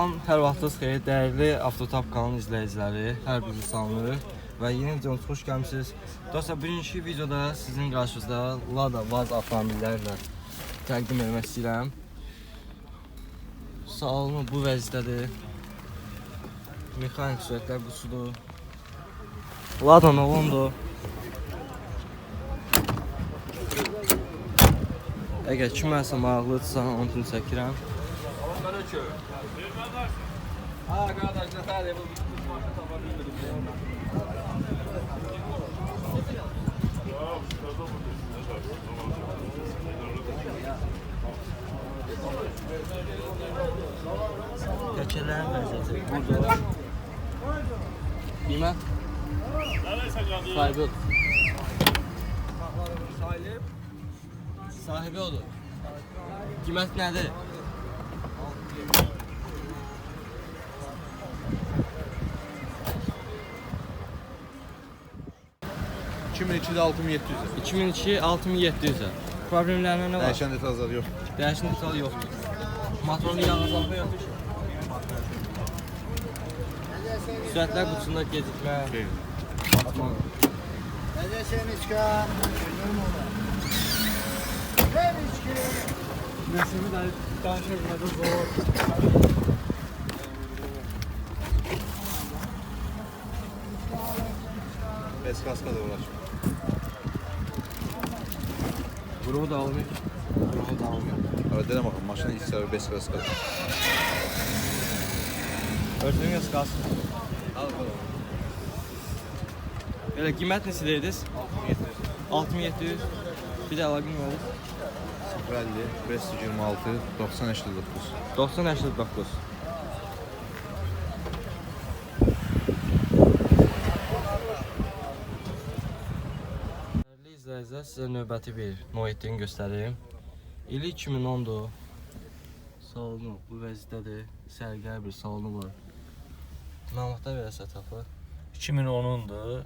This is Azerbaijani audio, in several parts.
Hər vaxtınız xeyir, dəyərli Avtotap kanalının izləyiciləri, hər birinizi salamlayırıq və yeni videomuz xoş gəlmişsiniz. Dostlar, birinci videoda sizin qarşınızda Lada Vaz avtomobillərlə təqdim etmək istəyirəm. Salonu bu vəziyyətədir. Mexanik sürətlər qutusudur. Lada Novondur. Əgər kiməsə maraqlıdırsa, onun üçün çəkirəm. Keçələrin vəziyyəti burada. Qiymət? Sahibi odur. Sahibi odur. Qiymət nədir? 2002'de 6700. 2002 6700. Problemlerine ne var? Değişen detallar yok. Değişen detal yoktur. Motorlu yağ azalma yoktur. Sürətlər qutusunda gecikmə. Atma. Nesimi də danışırdı zor. Bez kaska da uğraşıyor. Grubu da almıyor. Grubu da almıyor. Evet dedim bakın maşının iç sarı bez kaska. Örtünün yazı qalsın. Al bakalım. Belə qiymət neçə deyirdiniz? 6700. Bir də əlaqəm var. 050 526 9089. 9089. Dəyərli izləyicilər, sizə növbəti bir Noetini göstəreyim. İli 2010-dur. Salonu bu vəziyyətədir. Sərgər bir salonu var. Məlumatlar verəsə tapı. 2010-undur.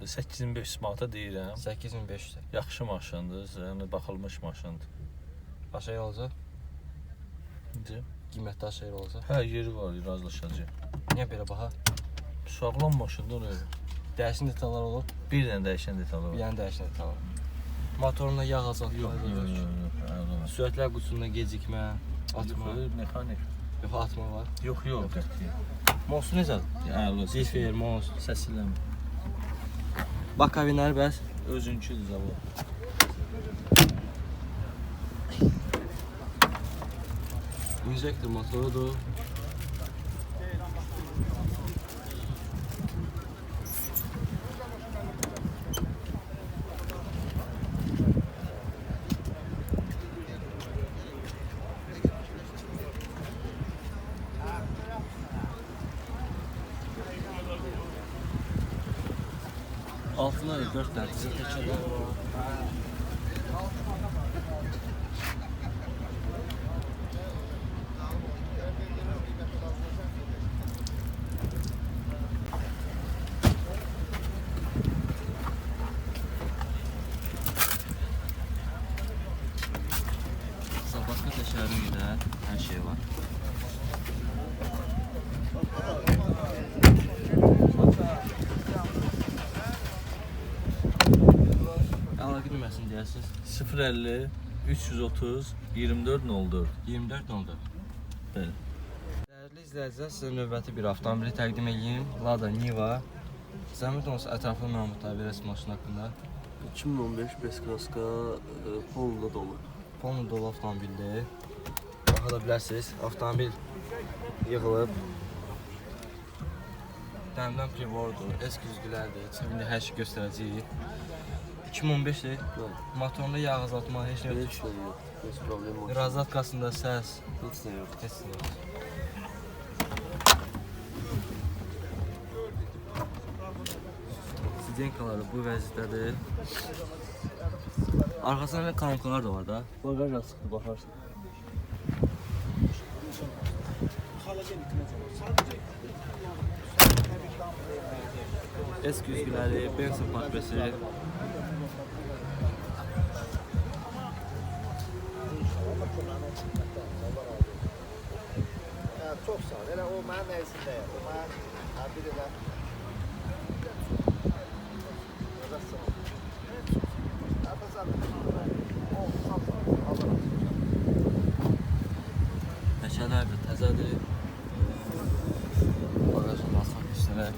8500 manata deyirəm. 8500. Yaxşı maşındır, yəni baxılmış maşındır. Aşağı olacaq? Necə? Qiymətdə aşağı olacaq? Hə, yeri var, razılaşacaq. Niyə belə baha? Sağlam maşındır ona görə. Dəyişən detallar olur. Bir dənə dəyişən detal var. Bir dənə dəyişən detal var. Motorunda yağ azaltma. Yox. Sürətlər qutusunda gecikmə, atma. Mexanik. Yox, atma var. Yox. Mosu necədir? Əla. Zifer, mos. Səsiləm. Bakavinlər bəs. Özünküdür zavod. İnjektor motorudur. Altında da 4 tane dizel keçələr var. Başqa təşəkkürüm də hər şey var. Əlaqə nömrəsini deyəsiniz. 050 330 2404. 2404. Bəli. Dəyərli izləyicilər, sizə növbəti bir avtomobili təqdim edeyim. Lada Niva. Zəhmət olmasa ətraflı məlumatlar verəsiniz maşın haqqında. 2015 Beskaska Polda dolu. Polnu dolu avtomobildir. Baxa da bilərsiniz, avtomobil yığılıb. Dəmdən privordur, S-güzgülərdir, içində hər şey göstərəcəyik. 2015-dir. Motorunda yağ azaltma, heç nə yoxdur. Heç nə yox. Heç problem yox. Razlatkasında səs, Heç nə yox. heç nə yoxdur. Sidenkaları bu vəziyyətədir. Arxasında kanallar da var da. Bagaj açıqdır, baxarsın. S-güzgüləri, benzin patresi. Çox sağ ol. Elə o mənim nəyisindəyəm. O mənim bir elə. Təkərlər də təzədir. Bagajın asfalt üstünə.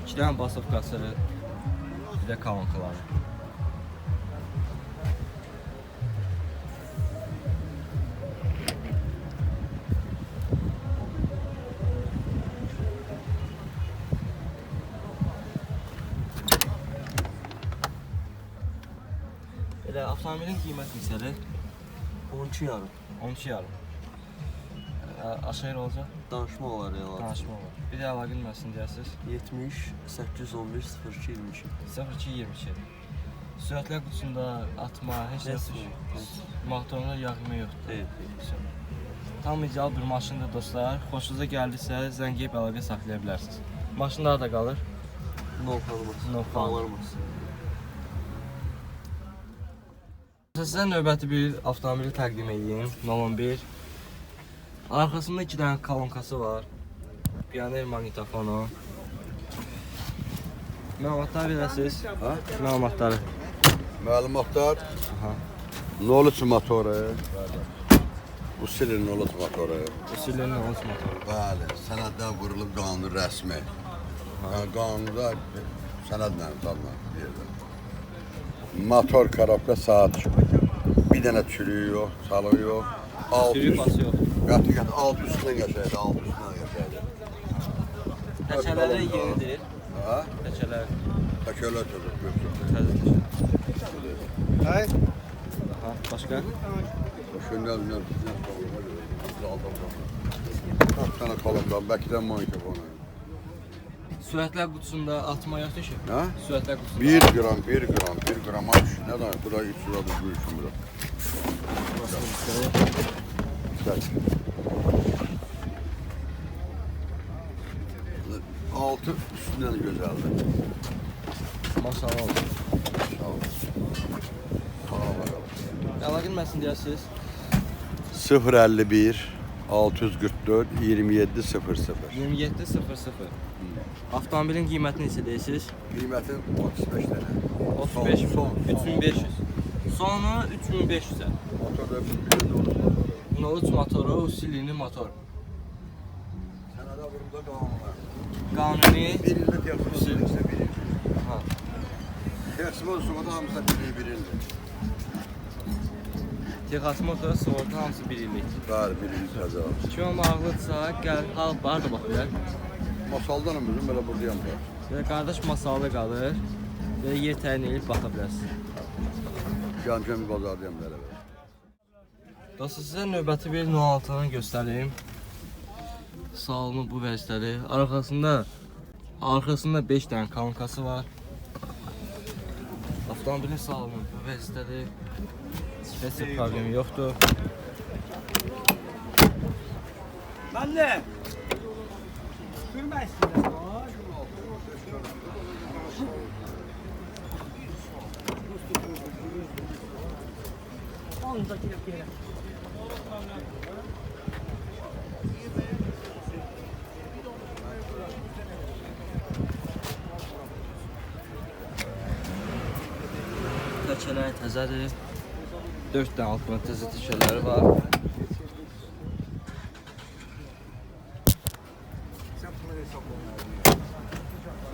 İki dənə basovkası, bir də kalonkaları. Elə avtomobilin qiymət misali 12 yarım. 12 yarım. Aşağı olacaq, Danışma olar ya. danışma var. Bir də əlaqə nömrəsini deyəsiniz. 70 811 02 22. 0222. Sürətlər qutusunda atma, heç Heç nə nə. motorunda yağma yoxdur. Deyil. Tam ideal bir maşındır dostlar. Xoşunuza gəldisə zəng edib əlaqə saxlaya bilərsiniz. Maşın daha da qalır. No kalmaz. No kalmaz. Bağlarmaz. Sizə növbəti bir avtomobili təqdim edeyim. 011. Arxasında 2 dənə kalonkası var. Pioner magnitofonu. Məlumatlar verəsiniz. Ha? Məlumatları. Məlumatlar Aha. 03 motoru. Bu silin 03 motoru. Usullərin olsun motoru. Bəli, sənəddə vurulub qanun rəsmi. Yəni qanunda sənədlə verilib. Motor, karabka, saat. Bir dənə çürüyü yox, salı yox. Sürüyü pası yox. Qətiqət alt üstündən qəşəydi, alt üstündən qəşəydi. Təkərləri yenidir. Ha? Təkərlər Təkələr çocuk götürdü. təzədir. Hay. Aha, başqa? Şundan Kaç tane kalıplar, beklen mikrofonu. Sürətlər qutusunda atma yoxdur ki? Ha? Sürətlər qutusunda. 1 gram aç. Ne demek? Bu da 300 adı bu üçün bura. Kaç? Altı üstünden güzeldi. Maşallah olsun. Sağ ol. Tamam bakalım. Əlaqə nömrəsini deyəsiniz. 051 644 27 00. 2700. Avtomobilin qiymətini neçə deyirsiniz? Kıymetin 35 tane. 35 Son. 3500. Sonu 3500-ə. Motorda bir de olur. 03 motoru, usilini motor. Senada burada kanun var. Qanuni. Bir ilde yaklaşık işte bir il. Aha. Tersime sonra da hamısı bir ildir. Texas motoru sığorta hamısı 1 illik. Bəli, bir il təzə al. Kim maraqlıdırsa, gəl, al, bar da bax bilər. Masaldanım bizim, belə buradayam da. Belə qardaş masalda qalır. Belə yer təyin edib baxa bilərsiniz. Gəncəm bir bazardayam belə. Dostlar, sizə növbəti bir 06-nı göstəreyim. Salonu bu vəziyyətədir. Arxasında 5 dənə kalonkası var. Avtomobilin salonu bu vəziyyətədir. Heç bir problemi yoxdur. Mən də. Sürmək istəyirəm. Onu da girib yerə. Təkələri təzədir. 4 dənə altına təzə təkərləri var.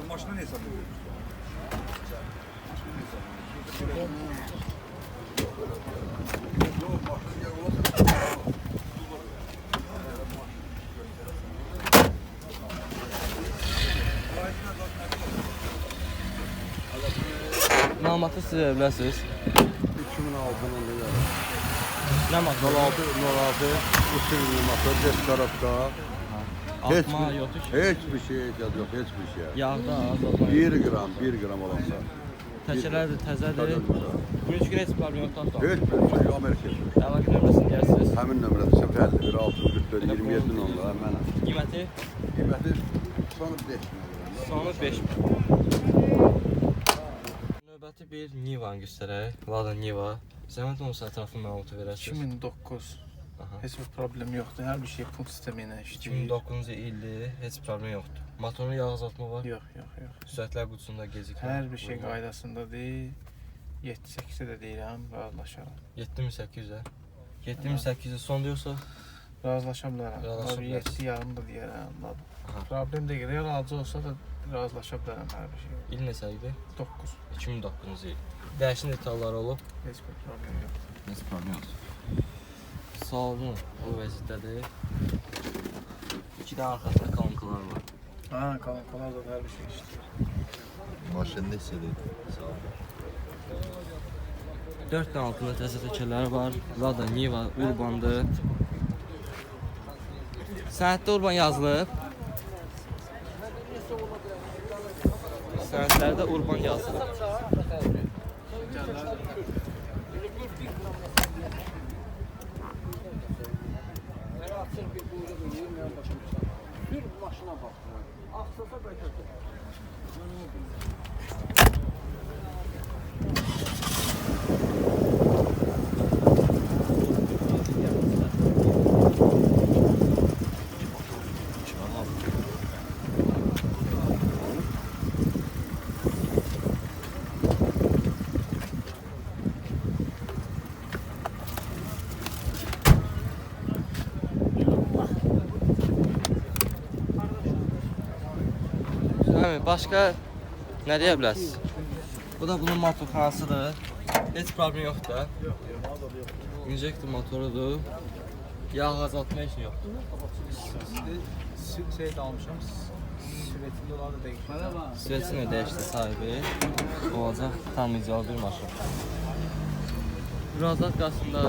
Maşını ne hesapladın? Məlumatı siz verə bilərsiniz. 2006-nın da gəlir. Nə motor? 06, usulü motor, des karabka. Atma yoxdur ki. Hiçbir şey ehtiyac yok, hiçbir şey. Yağda az atma. 1 gram olansa. Təkərlər də təzədir. Bunun üçün heç problem yoxdur avto. Hiçbir şey Amerika. Əlaqə nömrəsini deyərsiniz. Həmin nömrədə 051 644 27 onla mənə. Qiyməti Qiyməti Sonu 5 Sonu 5 min. Növbəti bir Nivan göstərək. Lada Niva. Zəhmət olmasa ətraflı məlumatı verəsiniz. 2009. Aha. Heç bir problem yoxdur. Hər bir şey punkt sistemi ilə işləyir. 2009-cu ildir, heç problem yoxdur. Motorun yağ azaltma var. Yox. Sürətlər qutusunda gecikmə. Hər bir şey qaydasındadır. 7-8-də də deyirəm, razılaşaram. 7800-ə. 7800-ə son diyorsa Razılaşa bilərəm. Razılaşa Tabii bilərsən. 7 yarım da deyərəm. Aha. Problem deyil. Real alıcı olsa da razılaşa bilərəm hər bir şey. il neçə idi? 9. 2009-cu il. Dəyişən detalları olub. Heç bir problem yox. Heç problem yoxdur. Salonu bu vəziyyətdədir. 2 də arxasında kalınkalar var. Ha, kalankalar da hər bir şey işləyir. Maşın neçədir? Sağ ol. 4 dənə altında təzə təkərləri var. Lada Niva Urbandır. Sənəddə Urban yazılıb. Sənədlərdə Urban yazılıb. Başqa nə deyə bilərsiniz? Bu da bunun motorxanasıdır. Heç problem yoxdur da. İnjektor motorudur. Yağ azaltma işi yoxdur. Şey də almışam. Süvetində olanı da dəyişir. Svetini dəyişdi sahibi. Olacaq tam ideal bir maşın. Razat qasında,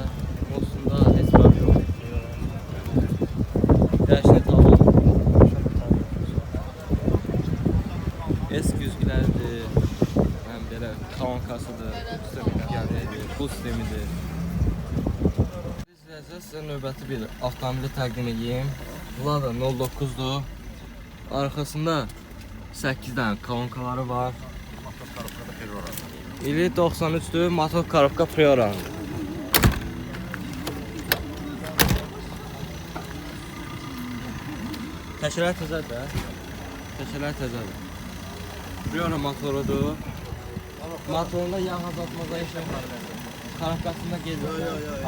olsunda heç problem yoxdur. Dəyişdi tamam. Eski güzgülərdir, həm belə kalonkasıdır, yəni bu sistemidir. İzləyəcəz, sizə növbəti bir avtomobili təqdim edeyim. Lada 09-dur. Arxasında 8 dənə kolonkaları var. İli 93-dür, motor korobka Priora. Təkərlər təzədir. Təkərlər təzədir. Priora motorudur. Motorunda yağ azaltmada işlem var. Korobkasında gedir.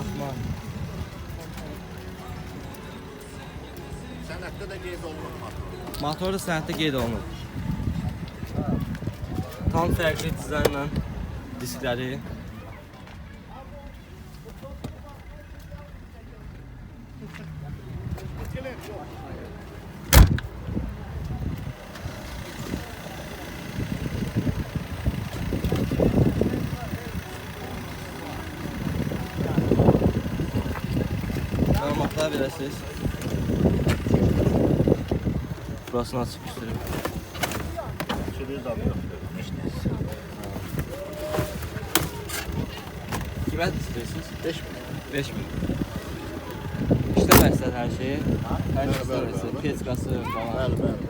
Atma. Sənətdə də qeyd olunur motor. Motor da sənətdə qeyd olunur. Tam fərqli dizaynla diskləri. Məlumatlar verəsiniz. Burasını açıb göstəreyim. Sürüz adı yoxdur. Qiymət istəyirsiniz? 5 min. 5 min. İşləməzsən hər şeyi. Hər şey istəməzsən. Peçkası falan. Bəli.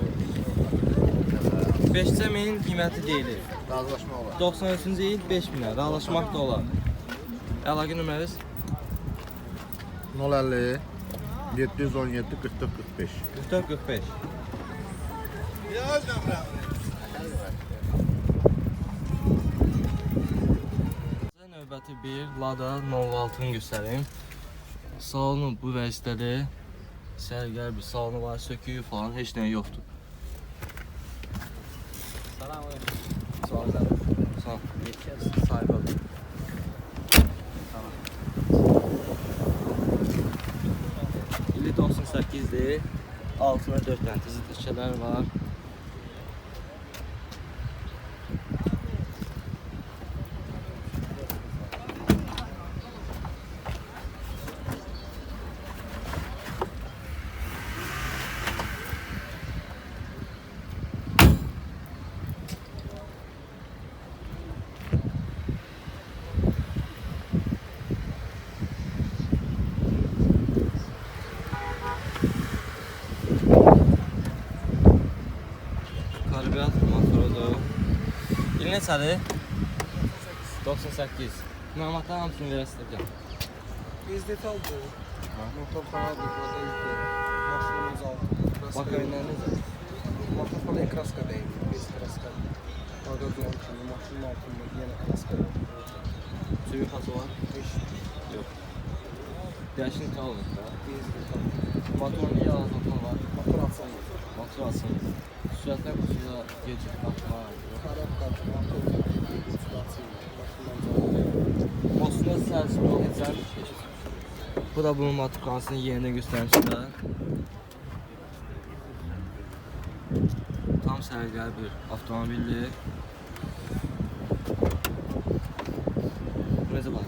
5 min qiyməti deyilir. Razılaşma olar. 93-cü il 5 minə. Razılaşmaq da olar. Əlaqə nömrəniz? 050 717 44 45. 44-45. Sizə növbəti bir Lada 06-nı göstərim. Salonu bu vəziyyətədir. Sərgər bir salonu var, söküyü falan, heç nə yoxdur. Salam. Sağ olun. Sağ olun. Sahibi olun. İli 98'dir. Altına 4 tane tezitlikçələr var. karbürator motorudur. İl neçədir? 98. Məlumatlar hamısını verəsiniz. Biz detaldır. Motorxanadır, burada yükü. Maşınımız altı. Bak önləriniz. Motorxana kraska deyil. Biz kraska. Bagaj olan kimi maşının altında yenə kraska yox. Sürü kası var. Heç Yox. Dəyişin qalır da. biz detal. Motorun iyi azaltma var. Motor atsanız. Motor asın. Sürətlər kutuda gecik baxma. Karabkadır, motor. Başından canlı. Mosuna sərsi yox etsən. Bu da bunun motokansının yerini göstərmişlər. Tam sərgəli bir avtomobildir. Necə bax?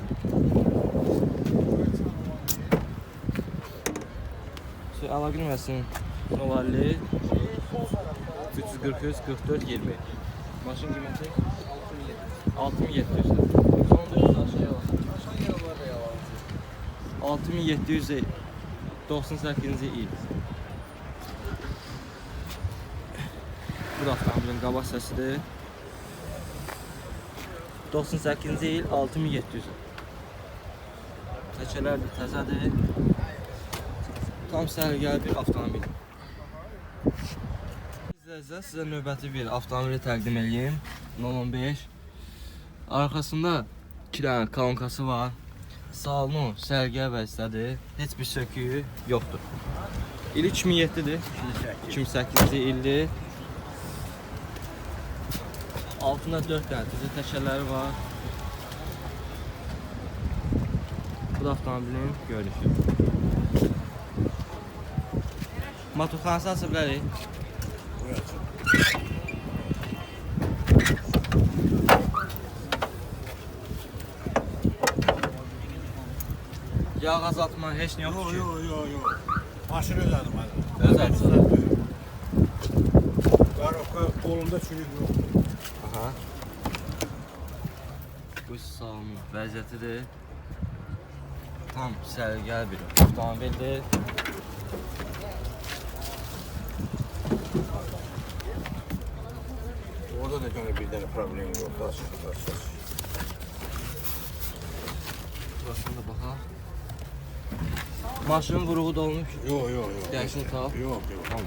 Əlaqə nömrəsinin 050 343 44 20. Maşın qiyməti 6700. Son dönüş aşağıya var. 6798-ci il. Bu da avtomobilin qabaq səsidir. 98-ci il 6700. Təkərlər də təzədir. Tam sərgəli bir avtomobil. İzləyicilər, sizə növbəti bir avtomobili təqdim edeyim. 015. Arxasında 2 dənə kolonkası var. Salonu sərgəli vəziyyətdədir. Heç bir söküyü yoxdur. İli 2007-dir. 2008-ci ildir. Altında 4 dənə təzə təkərləri var. Bu da avtomobilin görünüşü. Motorxanası açıb bilərik. Yağ azaltma heç nə yoxdur ki. Yox. Maşın ödədim mən. Özəldir. Qarabka qolunda çürük yox. Aha. Bu salonun vəziyyətidir. Tam sərgəli bir avtomobildir. Orada da gene bir dənə problem yox. Daşıq. Burasına da baxaq. Maşının vuruğu da olmuş. Yox. Dəyişini tal. Yox. Tamam.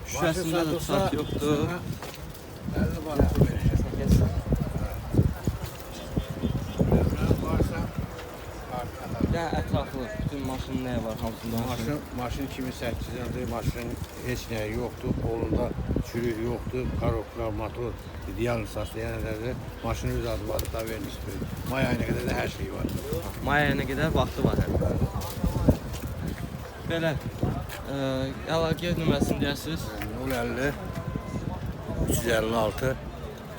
Şurasında da tutat yoxdur. 50 var verəcək. Varsa Yəni ətraflı bütün maşının nəyə var hamısından. Maşın 2008-ci maşının heç nəyi yoxdur. Qolunda çürük yoxdur. Karoklar, motor, ideal saslayanlar maşının öz adı var da vermiş. May ayına qədər də hər şey var. May ayına qədər vaxtı var hələ. Belə əlaqə nömrəsini deyərsiniz. 050 356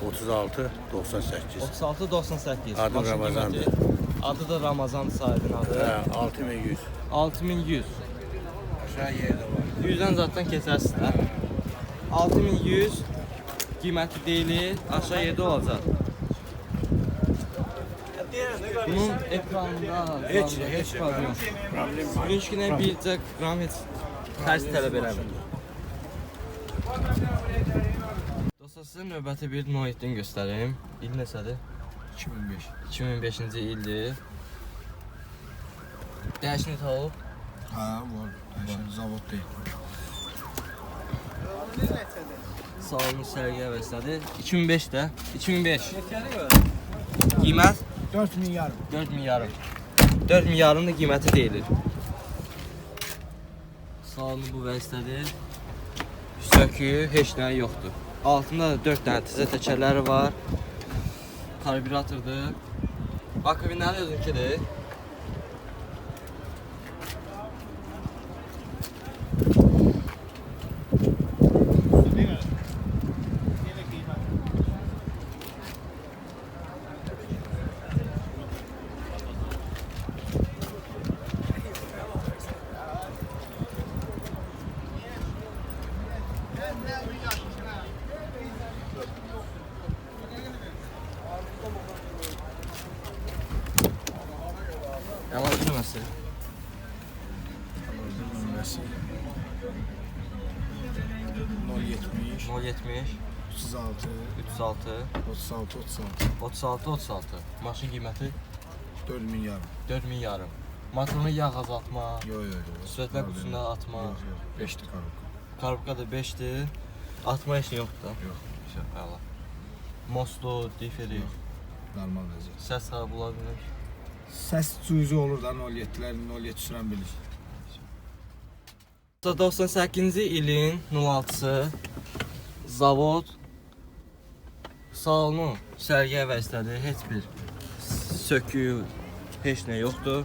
36 98. 36-98. Adı Maşın Ramazandır. qiyməti. Adı da Ramazan sahibinin adı. 6100. 6100. Aşağı yerdə var. 100-dən zaten keçərsizlər. 6100 qiyməti deyilir, aşağı yerdə olacaq. Bunun ekranında Heç problem yox. Bugünkünə bircə gram heç tərs tələb eləmir. Dostlar, sizə növbəti bir Noet'ini göstəreyim. İl neçədir? 2005. 2005-ci ildir. Dəyişini olub. Ha, var. Zavod deyil. Salonu sərgiyə vəslədir. 2005-də. 2005. Qiymət? 4000 yarım. 4000 yarım. 4000 yarım da qiyməti deyilir. Salonu bu vəziyyətdədir. Söküyü heç nə yoxdur. Altında da 4 dənə təzə təkərləri var. Karbüratordur. Bakıvinləri özünkidir. 070 36 36 36 36 36. Maşın qiyməti 4000 yarım. 4000 yarım. Motorunu yağ azaltma, Yo. sürətlər qutusunda atma. Yox. 5'ti karok. Karbka da 5'dir. Atma heç yoxdur da. Yox. Əla. Mosto, diferi, Normal vəziyyət. səs xarab ola bilər. Səs cüzi olur da 07'lər 07 sürən bilir. 98-ci ilin 06-sı zavod salonu sərgiyə vəzifədir. Heç bir söküyü, heç nə yoxdur.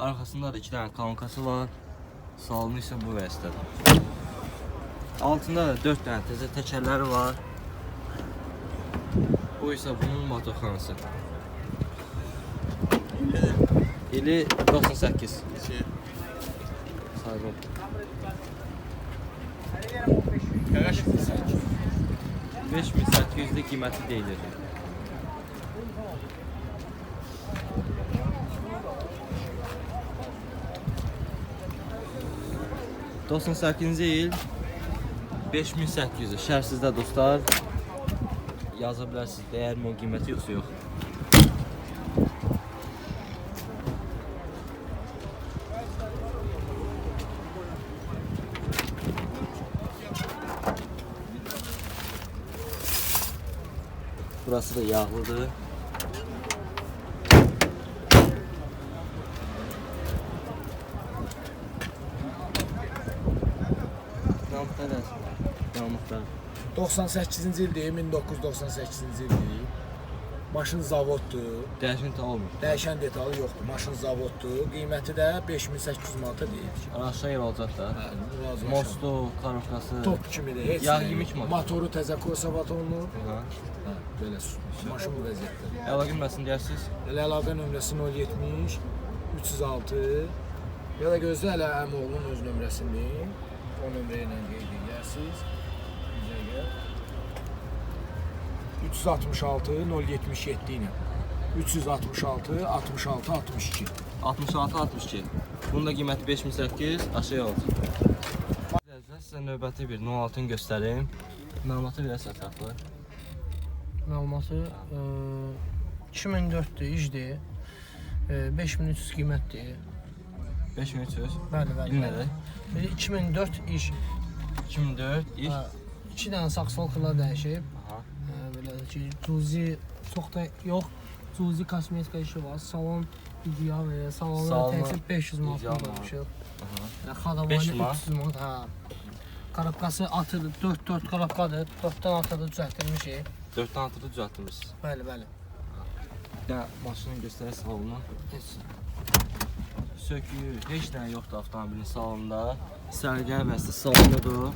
Arxasında da 2 dənə kanonkası var. Salonu isə bu vəzifədir. Altında da 4 dənə təzə təkərləri var. Bu isə bunun motorxanası. İli 98. Sayın. 5800'de qiyməti deyilir. ...98-ci il 5800 şərsizdə dostlar yaza bilərsiniz dəyər mi qiyməti yoxsa yox. Burası da yağlıdır. Namıqlar. 98-ci ildir, 1998-ci ildir. Maşın zavoddur. Dəyişən olmur. Dəyişən detalı yoxdur. Maşın zavoddur. Qiyməti də 5800 manata deyilir. Aşağı yer olacaq da. Razı Mosto, karokası. top kimidir. Heç Yağ nə yemiş yox. motor. Motoru təzə konservat olunur. Aha. Belə maşın bu vəziyyətdə. Əlaqə bilməsin deyərsiniz. Elə əlaqə nömrəsi 070 306. Ya da gözlə elə əmioğlunun öz nömrəsini. O nömrə ilə qeyd edirsiniz. 366 077 ilə. 366 66 62. 66 62. Bunun da qiyməti 5800, aşağı olacaq. Sizə növbəti bir 06-ını göstərim. Məlumatı verəsən ətraflı. Məlumatı 2004-dür, icdir. 5300 qiymətdir. 5300. Bəli. İl nədir? 2004 iş. 2004 iş. 2 dənə saksolkalar dəyişib. Aha. Belə ki, cüzi çox da yox. Cüzi kosmetika işi var. Salon ideal verir. Salonlar təkcə 500 manat qoymuşuq. Xadavaylı 500 manat? 300 manat. Hə. Karabkası atıdır, 4 karabkadır. 4-dən atıdır düzəltdirmişik. 4 dənə atırı düzəltdirmişsiniz. Bəli. Ya maşını göstərək salonunu. Heç. Söküyü, heç nə yoxdur avtomobilin salonunda. Sərgiyə vəzifə salonudur.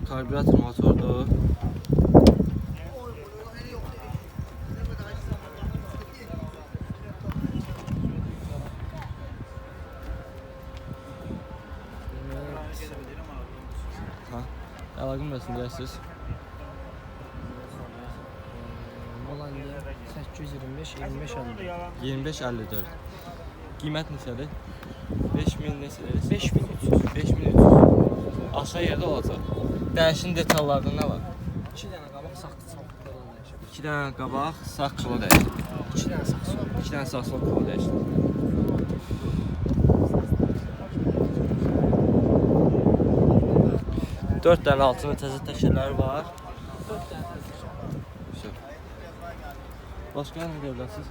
Karbürator motordur. Əlaqə bilməsin deyərsiniz. Olan 825 25 54. 2554. Qiymət neçədir? 5000 neçədir? 5300. 5300. Aşağı yerdə olacaq. Dəyişin detallarda nə var? 2 dənə qabaq saxçıdan dəyişib. 2 dənə qabaq sağ kılı dəyişir. 2 dənə saxçı. 2 dənə sağ sol kılı dəyişir. Dörd dənə altında təzə təkərləri var. Başqa nə deyə bilərsiniz?